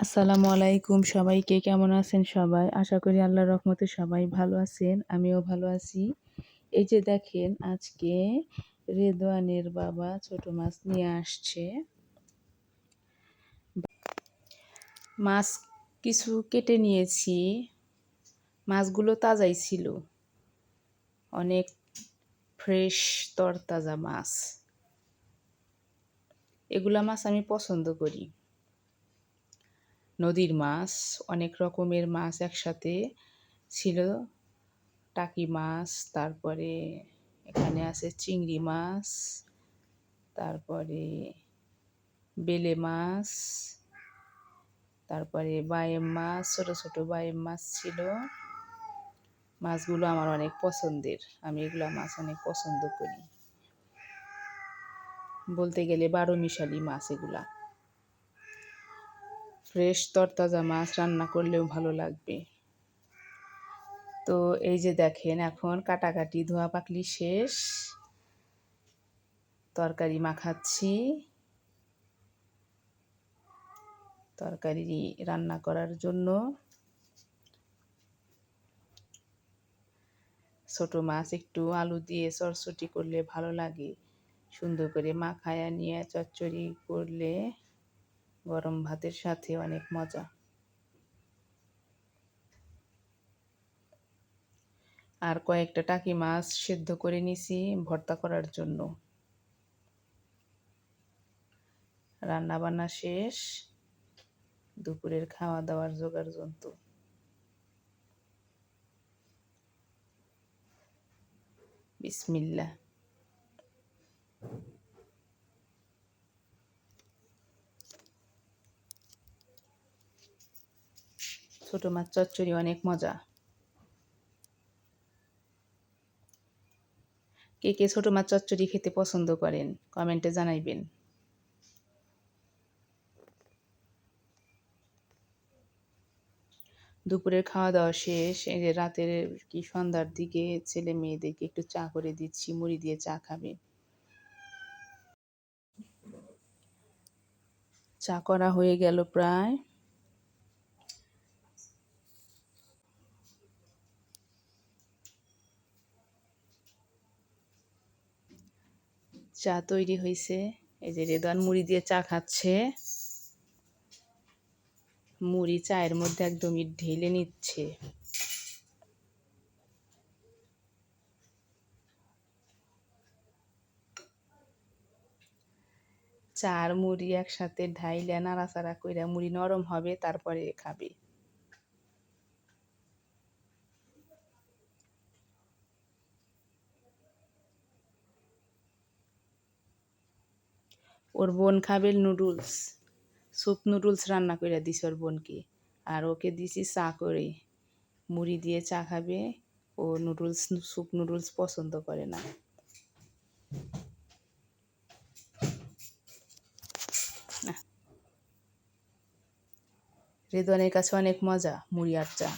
আসসালামু আলাইকুম, সবাইকে কেমন আছেন সবাই? আশা করি আল্লাহর রহমতে সবাই ভালো আছেন, আমিও ভালো আছি। এই যে দেখেন, আজকে রেদওয়ানের বাবা ছোট মাছ নিয়ে আসছে। মাছ কিছু কেটে নিয়েছি, মাছগুলো তাজাই ছিল, অনেক ফ্রেশ তরতাজা মাছ। এগুলা মাছ আমি পছন্দ করি। নদীর মাছ, অনেক রকমের মাছ একসাথে ছিল। টাকি মাছ, তারপরে এখানে আছে চিংড়ি মাছ, তারপরে বেলে মাছ, তারপরে বাইম মাছ, ছোট ছোট বাইম মাছ ছিল। মাছগুলো আমার অনেক পছন্দের, আমি এগুলা মাছ অনেক পছন্দ করি। বলতে গেলে 12 মিশালি মাছ এগুলা। ফ্রেশ তরতাজা মাছ রান্না করলেও ভালো লাগবে। তো এই যে দেখেন, এখন কাটাকাটি ধোয়া পাকলি শেষ, তরকারি মাখাচ্ছি। তরকারি রান্না করার জন্য ছোট মাছ একটু আলু দিয়ে চটচটি করলে ভালো লাগে। সুন্দর করে মাখায়া নিয়ে চচ্চড়ি করলে গরম ভাতের সাথে অনেক মজা। আর কয়েকটা টাকি মাছ সেদ্ধ করে নিছি ভর্তা করার জন্য। রান্না বান্না শেষ, দুপুরের খাওয়া দাওয়ার জোগাড় যন্ত্র। বিসমিল্লাহ। ছোট মাছ চচ্চড়ি অনেক মজা। কে কে ছোট মাছ চচ্চড়ি খেতে পছন্দ করেন কমেন্টে জানাইবেন। দুপুরের খাওয়া দাওয়া শেষ, এই যে রাতের কি সন্ধ্যার দিকে ছেলে মেয়েদেরকে একটু চা করে দিচ্ছি, মুড়ি দিয়ে চা খাবে। চা করা হয়ে গেল প্রায়। চা তৈরি হয়েছে, এই যে রেদওয়ান মুড়ি দিয়ে চা খাচ্ছে। মুড়ি চায়ের মধ্যে একদমই ঢেলে নিচ্ছে। চা আর মুড়ি একসাথে ঢাইলে নাড়াচাড়া কইরা মুড়ি নরম হবে, তারপরে খাবে। ওর বোন খাবে নুডলস, স্যুপ নুডলস রান্না করে দিছি ওর বোনকে। আর ওকে দিছি চা করে, মুড়ি দিয়ে চা খাবে। ও নুডলস, স্যুপ নুডলস পছন্দ করে না। রেদওয়ানের কাছে অনেক মজা মুড়ি আর চা।